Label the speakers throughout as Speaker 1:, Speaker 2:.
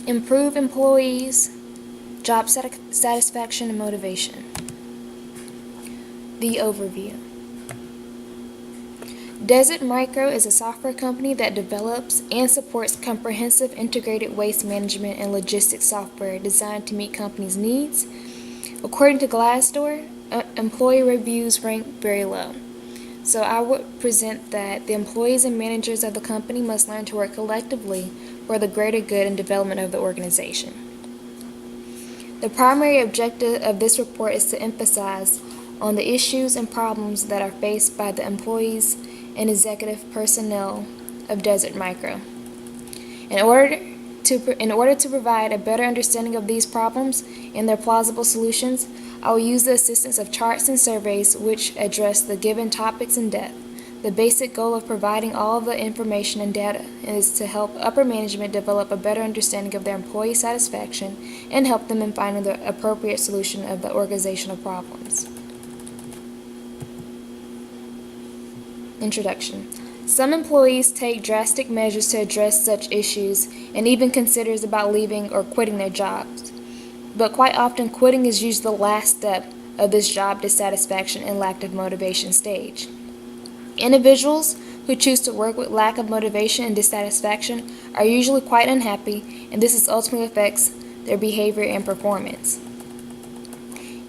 Speaker 1: Improve employees' job satisfaction and motivation. The overview. Desert Micro is a software company that develops and supports comprehensive integrated waste management and logistics software designed to meet companies' needs. According to Glassdoor, employee reviews rank very low. So I would present that the employees and managers of the company must learn to work collectively for the greater good and development of the organization. The primary objective of this report is to emphasize on the issues and problems that are faced by the employees and executive personnel of Desert Micro. In order to provide a better understanding of these problems and their plausible solutions, I will use the assistance of charts and surveys which address the given topics in depth. The basic goal of providing all of the information and data is to help upper management develop a better understanding of their employee satisfaction and help them in finding the appropriate solution of the organizational problems. Introduction. Some employees take drastic measures to address such issues and even considers about leaving or quitting their jobs. But quite often, quitting is usually the last step of this job dissatisfaction and lack of motivation stage. Individuals who choose to work with lack of motivation and dissatisfaction are usually quite unhappy, and this ultimately affects their behavior and performance.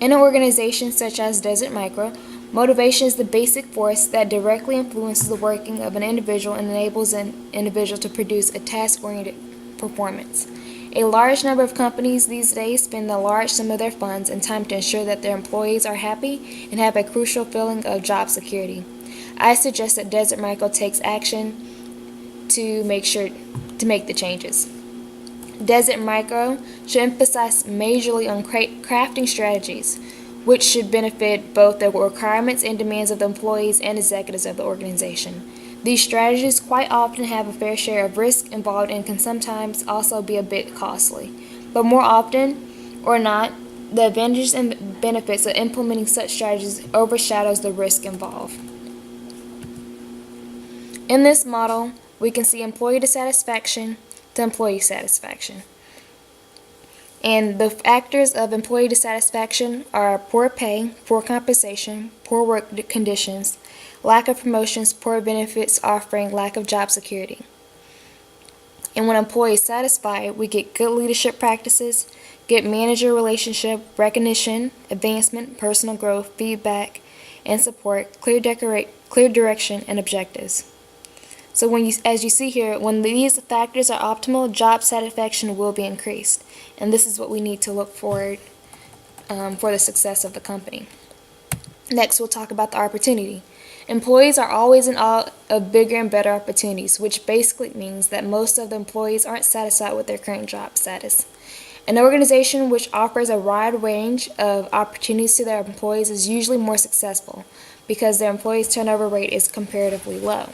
Speaker 1: In an organization such as Desert Micro, motivation is the basic force that directly influences the working of an individual and enables an individual to produce a task-oriented performance. A large number of companies these days spend a large sum of their funds and time to ensure that their employees are happy and have a crucial feeling of job security. I suggest that Desert Micro takes action to make the changes. Desert Micro should emphasize majorly on crafting strategies which should benefit both the requirements and demands of the employees and executives of the organization. These strategies quite often have a fair share of risk involved and can sometimes also be a bit costly. But more often or not, the advantages and benefits of implementing such strategies overshadows the risk involved. In this model, we can see employee dissatisfaction to employee satisfaction. And the factors of employee dissatisfaction are poor pay, poor compensation, poor work conditions, lack of promotions, poor benefits offering, lack of job security. And when employees are satisfied, we get good leadership practices, good manager relationship, recognition, advancement, personal growth, feedback, and support, clear direction, and objectives. So as you see here, when these factors are optimal, job satisfaction will be increased. And this is what we need to look forward for the success of the company. Next, we'll talk about the opportunity. Employees are always in awe of bigger and better opportunities, which basically means that most of the employees aren't satisfied with their current job status. An organization which offers a wide range of opportunities to their employees is usually more successful because their employees' turnover rate is comparatively low.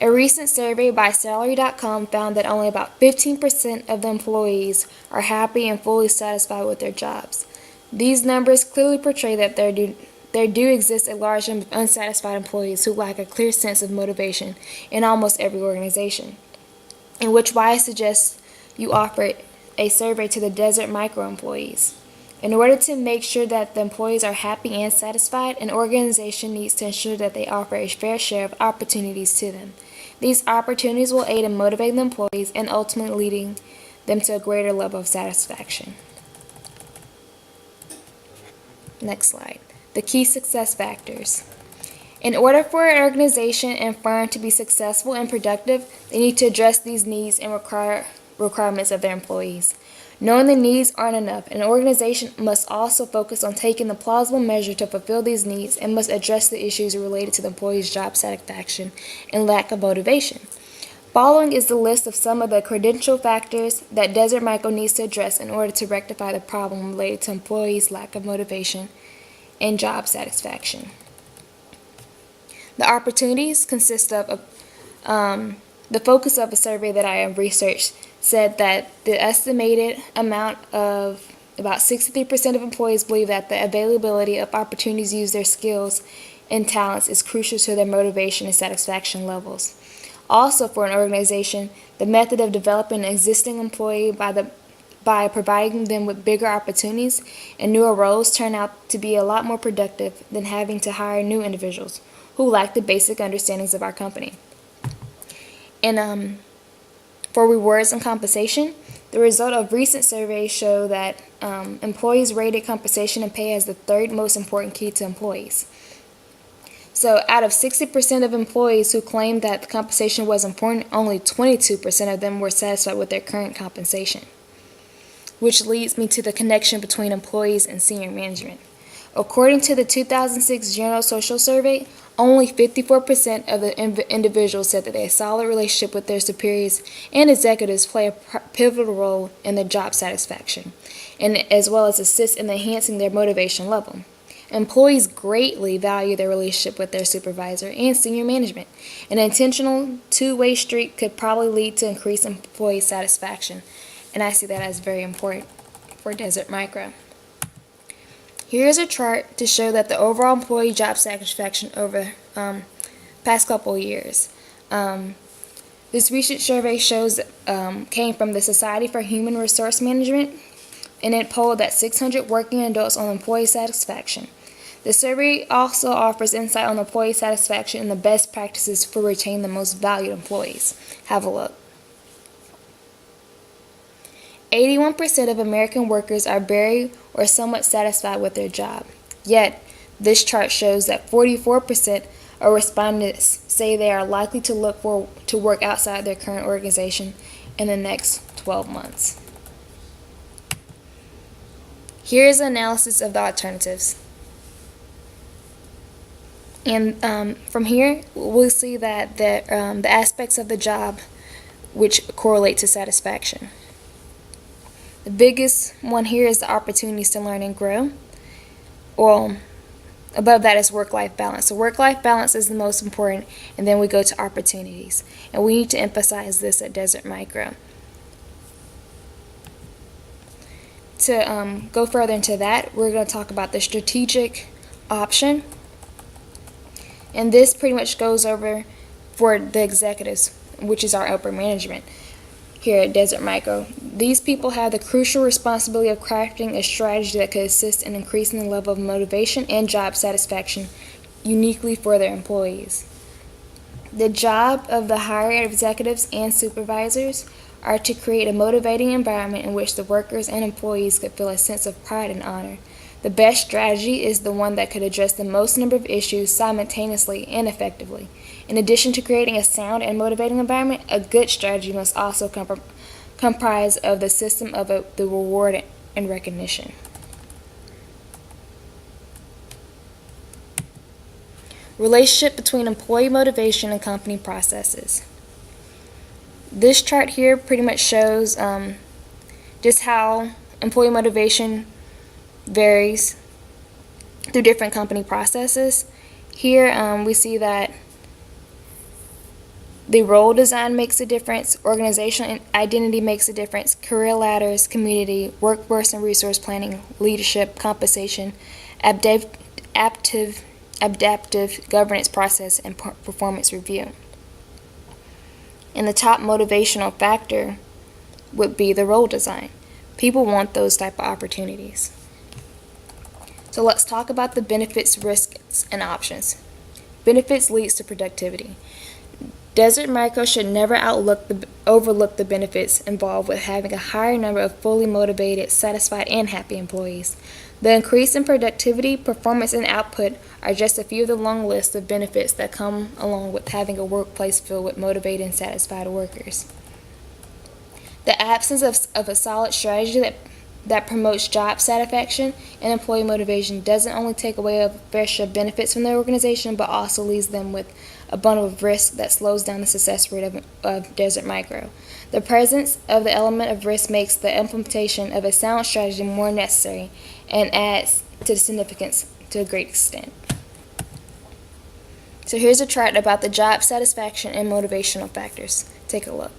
Speaker 1: A recent survey by Salary.com found that only about 15% of the employees are happy and fully satisfied with their jobs. These numbers clearly portray that there do exist a large number of unsatisfied employees who lack a clear sense of motivation in almost every organization, in which I suggest you offer a survey to the Desert Micro employees. In order to make sure that the employees are happy and satisfied, an organization needs to ensure that they offer a fair share of opportunities to them. These opportunities will aid in motivating the employees and ultimately leading them to a greater level of satisfaction. Next slide. The key success factors. In order for an organization and firm to be successful and productive, they need to address these needs and requirements of their employees. Knowing the needs aren't enough, an organization must also focus on taking the plausible measure to fulfill these needs and must address the issues related to the employee's job satisfaction and lack of motivation. Following is the list of some of the credential factors that Desert Micro needs to address in order to rectify the problem related to employees' lack of motivation and job satisfaction. The opportunities consist of the focus of a survey that I have researched said that the estimated amount of about 63% of employees believe that the availability of opportunities to use their skills and talents is crucial to their motivation and satisfaction levels. Also, for an organization, the method of developing an existing employee by providing them with bigger opportunities and newer roles turn out to be a lot more productive than having to hire new individuals who lack the basic understandings of our company. And for rewards and compensation, the result of recent surveys show that employees rated compensation and pay as the third most important key to employees. So out of 60% of employees who claimed that the compensation was important, only 22% of them were satisfied with their current compensation. Which leads me to the connection between employees and senior management. According to the 2006 General Social Survey, only 54% of the individuals said that they had a solid relationship with their superiors, and executives play a pivotal role in their job satisfaction, and as well as assist in enhancing their motivation level. Employees greatly value their relationship with their supervisor and senior management. An intentional two-way street could probably lead to increased employee satisfaction, and I see that as very important for Desert Micro. Here is a chart to show that the overall employee job satisfaction over past couple of years. This recent survey came from the Society for Human Resource Management, and it polled that 600 working adults on employee satisfaction. The survey also offers insight on employee satisfaction and the best practices for retaining the most valued employees. Have a look. 81% of American workers are very or somewhat satisfied with their job. Yet, this chart shows that 44% of respondents say they are likely to look to work outside their current organization in the next 12 months. Here is an analysis of the alternatives. And from here, we'll see that the aspects of the job which correlate to satisfaction. The biggest one here is the opportunities to learn and grow. Well, above that is work-life balance. So work-life balance is the most important, and then we go to opportunities. And we need to emphasize this at Desert Micro. To go further into that, we're going to talk about the strategic option. And this pretty much goes over for the executives, which is our upper management here at Desert Micro. These people have the crucial responsibility of crafting a strategy that could assist in increasing the level of motivation and job satisfaction uniquely for their employees. The job of the higher executives and supervisors are to create a motivating environment in which the workers and employees could feel a sense of pride and honor. The best strategy is the one that could address the most number of issues simultaneously and effectively. In addition to creating a sound and motivating environment, a good strategy must also comprise of the system of the reward and recognition. Relationship between employee motivation and company processes. This chart here pretty much shows just how employee motivation varies through different company processes. Here we see that the role design makes a difference, organizational identity makes a difference, career ladders, community, workforce and resource planning, leadership, compensation, adaptive governance process, and performance review. And the top motivational factor would be the role design. People want those type of opportunities. So let's talk about the benefits, risks, and options. Benefits leads to productivity. Desert Micro should never overlook the benefits involved with having a higher number of fully motivated, satisfied, and happy employees. The increase in productivity, performance, and output are just a few of the long list of benefits that come along with having a workplace filled with motivated and satisfied workers. The absence of a solid strategy that promotes job satisfaction and employee motivation doesn't only take away a fair share of benefits from their organization, but also leaves them with a bundle of risk that slows down the success rate of Desert Micro. The presence of the element of risk makes the implementation of a sound strategy more necessary and adds to the significance to a great extent. So here's a chart about the job satisfaction and motivational factors. Take a look.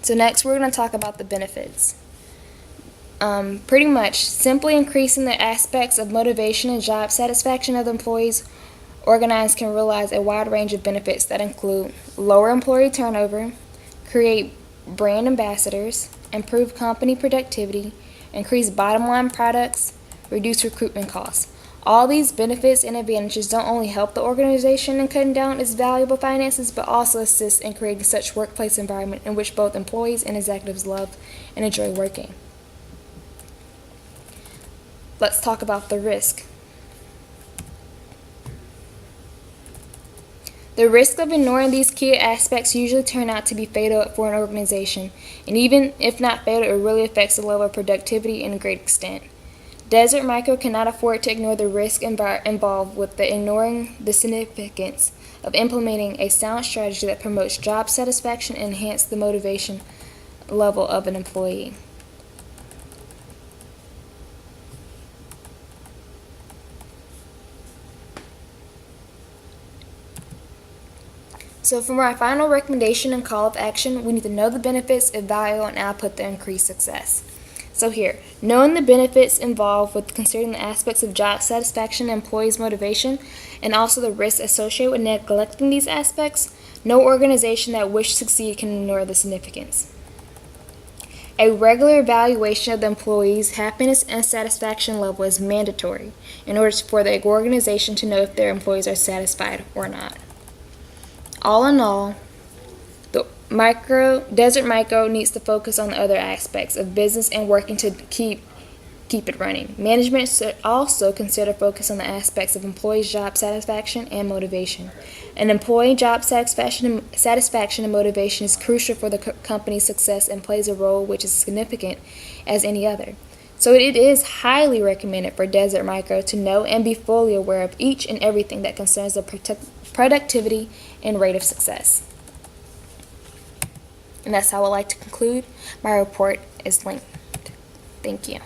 Speaker 1: So next we're going to talk about the benefits. Pretty much simply increasing the aspects of motivation and job satisfaction of the employees, organized can realize a wide range of benefits that include lower employee turnover, create brand ambassadors, improve company productivity, increase bottom line products, reduce recruitment costs. All these benefits and advantages don't only help the organization in cutting down its valuable finances, but also assist in creating such workplace environment in which both employees and executives love and enjoy working. Let's talk about the risk. The risk of ignoring these key aspects usually turn out to be fatal for an organization, and even if not fatal, it really affects the level of productivity in a great extent. Desert Micro cannot afford to ignore the risk involved with ignoring the significance of implementing a sound strategy that promotes job satisfaction and enhances the motivation level of an employee. So for our final recommendation and call of action, we need to know the benefits, evaluate, and output the increased success. So here, knowing the benefits involved with considering the aspects of job satisfaction and employees' motivation, and also the risks associated with neglecting these aspects, no organization that wishes to succeed can ignore the significance. A regular evaluation of the employees' happiness and satisfaction level is mandatory in order for the organization to know if their employees are satisfied or not. All in all, Desert Micro needs to focus on the other aspects of business and working to keep it running. Management should also consider focus on the aspects of employees' job satisfaction and motivation. An employee job satisfaction and motivation is crucial for the company's success and plays a role which is significant as any other. So it is highly recommended for Desert Micro to know and be fully aware of each and everything that concerns the productivity and rate of success. And that's how I would like to conclude. My report is linked. Thank you.